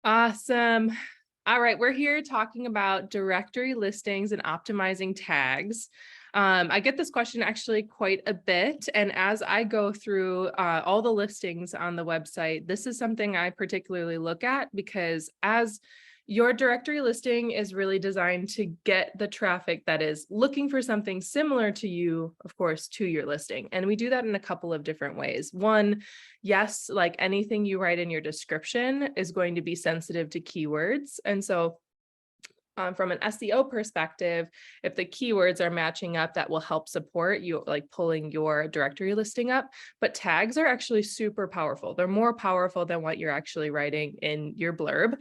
Awesome. All right, we're here talking about directory listings and optimizing tags. I get this question actually quite a bit, and as I go through all the listings on the website, this is something I particularly look at because as your directory listing is really designed to get the traffic that is looking for something similar to you, of course, to your listing. And we do that in a couple of different ways. One, yes, like anything you write in your description is going to be sensitive to keywords. And so from an SEO perspective, if the keywords are matching up, that will help support you, like pulling your directory listing up. But tags are actually super powerful. They're more powerful than what you're actually writing in your blurb.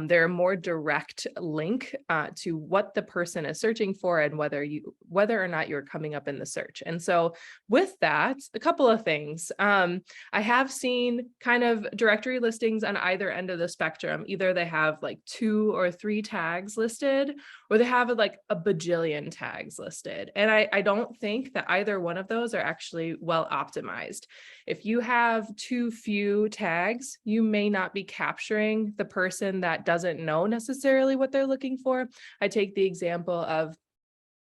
They're a more direct link to what the person is searching for and whether or not you're coming up in the search. And so with that, a couple of things. I have seen kind of directory listings on either end of the spectrum. Either they have like 2 or 3 tags listed, or they have like a bajillion tags listed. And I don't think that either one of those are actually well optimized. If you have too few tags, you may not be capturing the person that doesn't know necessarily what they're looking for. I take the example of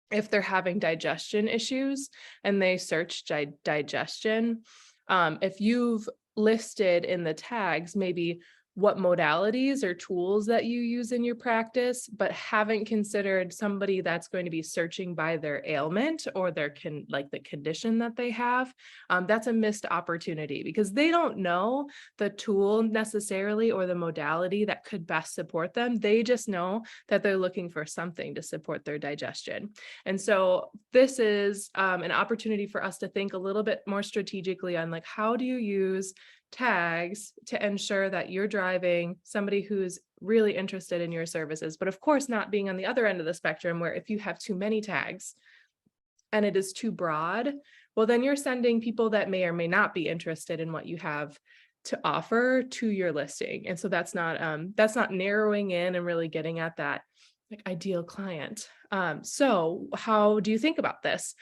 if they're having digestion issues and they search digestion, if you've listed in the tags, maybe what modalities or tools that you use in your practice, but haven't considered somebody that's going to be searching by their ailment or their the condition that they have, that's a missed opportunity because they don't know the tool necessarily or the modality that could best support them. They just know that they're looking for something to support their digestion. And so this is an opportunity for us to think a little bit more strategically on like, how do you use tags to ensure that you're driving somebody who's really interested in your services, but of course not being on the other end of the spectrum where if you have too many tags and it is too broad, well, then you're sending people that may or may not be interested in what you have to offer to your listing. And so that's not narrowing in and really getting at that like ideal client. So how do you think about this?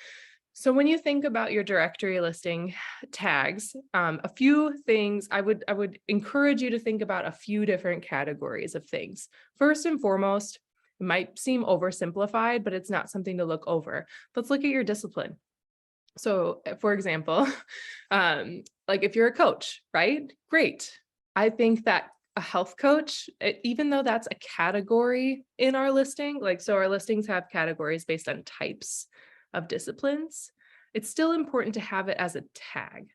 So when you think about your directory listing tags, a few things I would encourage you to think about a few different categories of things. First and foremost, it might seem oversimplified, but it's not something to look over. Let's look at your discipline. So for example, like if you're a coach, right? Great. I think that a health coach, even though that's a category in our listing, like so our listings have categories based on types of disciplines, it's still important to have it as a tag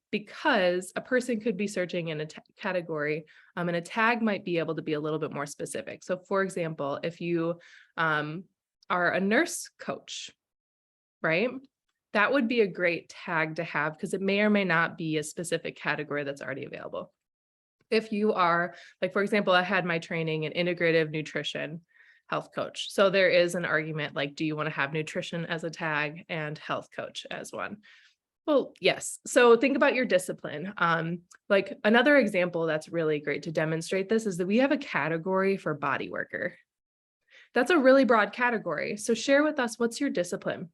because a person could be searching in a category and a tag might be able to be a little bit more specific. So for example, if you are a nurse coach, right? That would be a great tag to have because it may or may not be a specific category that's already available. If you are, like, for example, I had my training in integrative nutrition health coach. So there is an argument like, do you want to have nutrition as a tag and health coach as one? Well, yes. So think about your discipline. Like another example that's really great to demonstrate this is that we have a category for body worker. That's a really broad category. So share with us, what's your discipline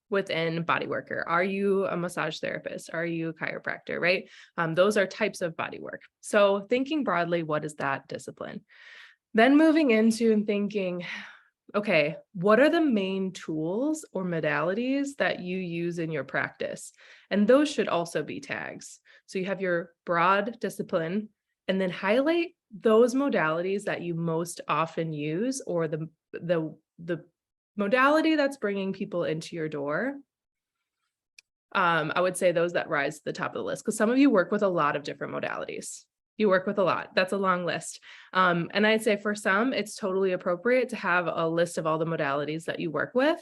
within body worker? Are you a massage therapist? Are you a chiropractor, right? Those are types of body work. So thinking broadly, what is that discipline? Then moving into and thinking, okay, what are the main tools or modalities that you use in your practice? And those should also be tags. So you have your broad discipline and then highlight those modalities that you most often use or the modality that's bringing people into your door. I would say those that rise to the top of the list because some of you work with a lot of different modalities. You work with a lot. That's a long list. And I'd say for some, it's totally appropriate to have a list of all the modalities that you work with.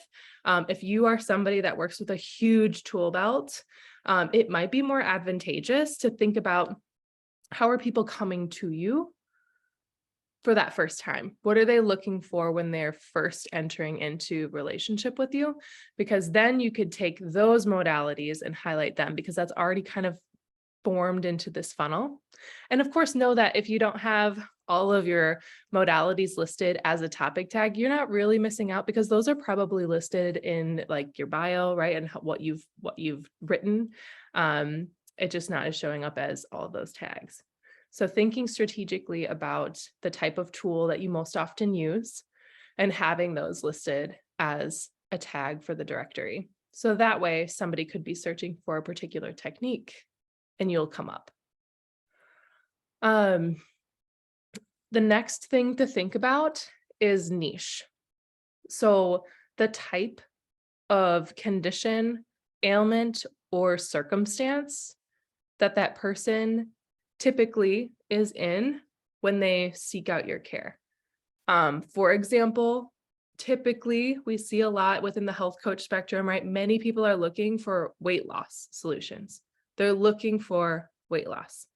If you are somebody that works with a huge tool belt, it might be more advantageous to think about how are people coming to you for that first time? What are they looking for when they're first entering into relationship with you? Because then you could take those modalities and highlight them because that's already kind of formed into this funnel. And of course, know that if you don't have all of your modalities listed as a topic tag, you're not really missing out because those are probably listed in like your bio, right? And what you've written. It just not is showing up as all of those tags. So thinking strategically about the type of tool that you most often use and having those listed as a tag for the directory. So that way somebody could be searching for a particular technique and you'll come up. The next thing to think about is niche. So the type of condition, ailment, or circumstance that that person typically is in when they seek out your care. For example, typically we see a lot within the health coach spectrum, right? Many people are looking for weight loss solutions. They're looking for weight loss.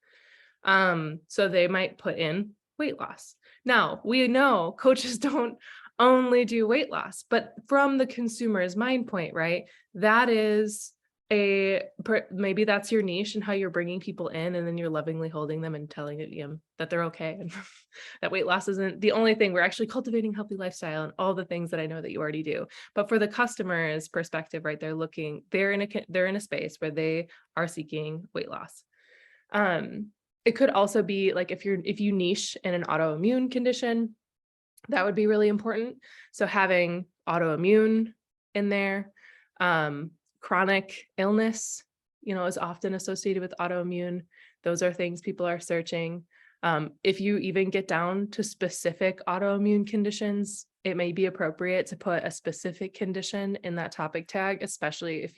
So they might put in weight loss. Now, we know coaches don't only do weight loss, but from the consumer's mind point, right? That is maybe that's your niche and how you're bringing people in, and then you're lovingly holding them and telling them that they're okay and that weight loss isn't the only thing. We're actually cultivating healthy lifestyle and all the things that I know that you already do. But for the customer's perspective, right, they're in a space where they are seeking weight loss. It could also be like if you niche in an autoimmune condition, that would be really important. So having autoimmune in there, chronic illness, is often associated with autoimmune. Those are things people are searching. If you even get down to specific autoimmune conditions, it may be appropriate to put a specific condition in that topic tag, especially if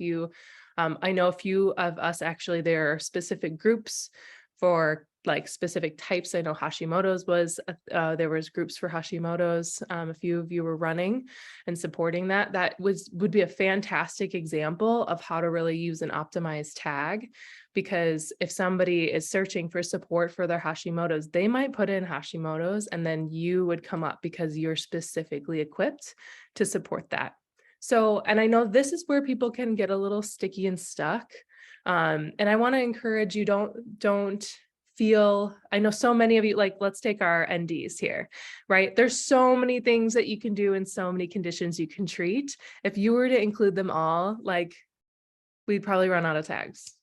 I know a few of us actually, there are specific groups for like specific types. I know Hashimoto's there was groups for Hashimoto's. A few of you were running and supporting that. That would be a fantastic example of how to really use an optimized tag, because if somebody is searching for support for their Hashimoto's, they might put in Hashimoto's and then you would come up because you're specifically equipped to support that. So, and I know this is where people can get a little sticky and stuck. And I want to encourage you, don't feel, I know so many of you, like, let's take our NDs here, right? There's so many things that you can do and so many conditions you can treat. If you were to include them all, like, we'd probably run out of tags.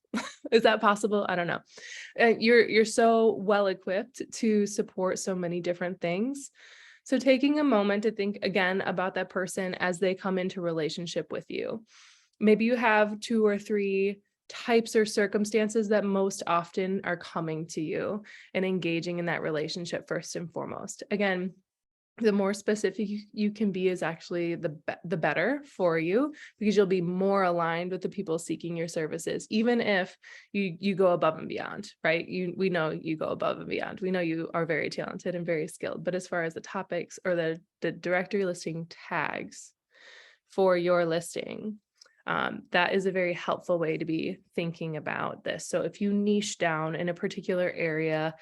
Is that possible? I don't know. You're so well equipped to support so many different things. So taking a moment to think again about that person as they come into relationship with you. Maybe you have 2 or 3 types or circumstances that most often are coming to you and engaging in that relationship first and foremost. Again, the more specific you can be is actually the better for you, because you'll be more aligned with the people seeking your services, even if you go above and beyond, right? We know you go above and beyond. We know you are very talented and very skilled, but as far as the topics or the directory listing tags for your listing, that is a very helpful way to be thinking about this. So if you niche down in a particular area,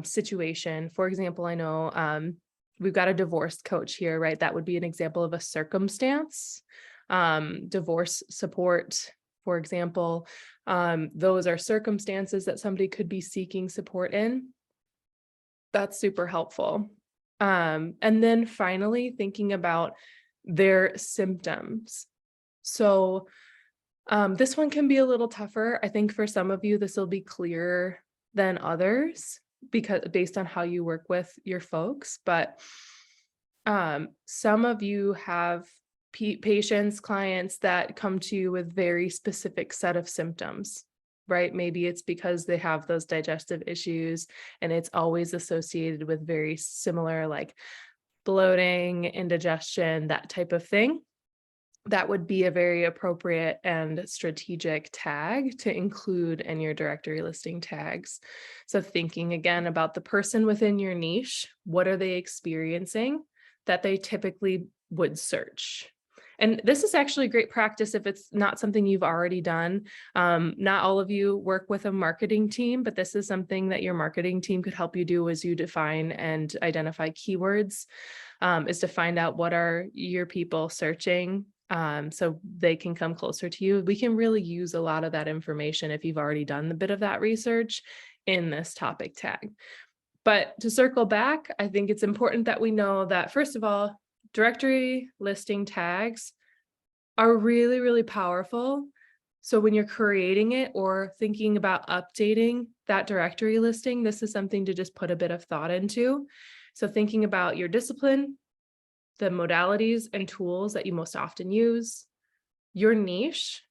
situation, for example, I know we've got a divorce coach here, right? That would be an example of a circumstance. Divorce support, for example, those are circumstances that somebody could be seeking support in. That's super helpful. And then finally, thinking about their symptoms. So this one can be a little tougher. I think for some of you, this will be clearer than others because based on how you work with your folks. But some of you have patients, clients that come to you with very specific set of symptoms, right? Maybe it's because they have those digestive issues and it's always associated with very similar like bloating, indigestion, that type of thing. That would be a very appropriate and strategic tag to include in your directory listing tags. So thinking again about the person within your niche, what are they experiencing that they typically would search? And this is actually great practice if it's not something you've already done. Not all of you work with a marketing team, but this is something that your marketing team could help you do as you define and identify keywords, is to find out what are your people searching, so they can come closer to you. We can really use a lot of that information if you've already done a bit of that research in this topic tag. But to circle back, I think it's important that we know that, first of all, directory listing tags are really, really powerful So when you're creating it or thinking about updating that directory listing, this is something to just put a bit of thought into. So thinking about your discipline, the modalities and tools that you most often use, your niche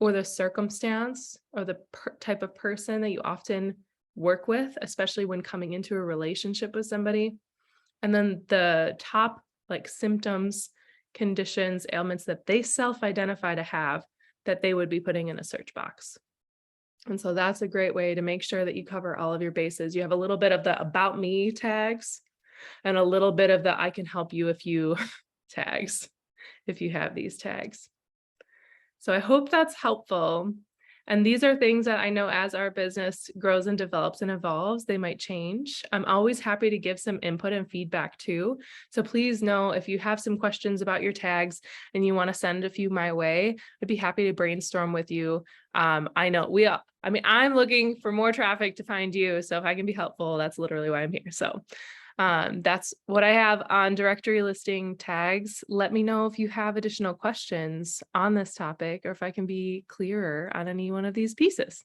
or the circumstance or the type of person that you often work with, especially when coming into a relationship with somebody. And then the top like symptoms, conditions, ailments that they self-identify to have that they would be putting in a search box. And so that's a great way to make sure that you cover all of your bases. You have a little bit of the about me tags and a little bit of the I can help you if you tags, if you have these tags. So I hope that's helpful. And these are things that I know as our business grows and develops and evolves, they might change. I'm always happy to give some input and feedback too. So please know if you have some questions about your tags and you want to send a few my way, I'd be happy to brainstorm with you. I know I'm looking for more traffic to find you. So if I can be helpful, that's literally why I'm here. So that's what I have on directory listing tags. Let me know if you have additional questions on this topic or if I can be clearer on any one of these pieces.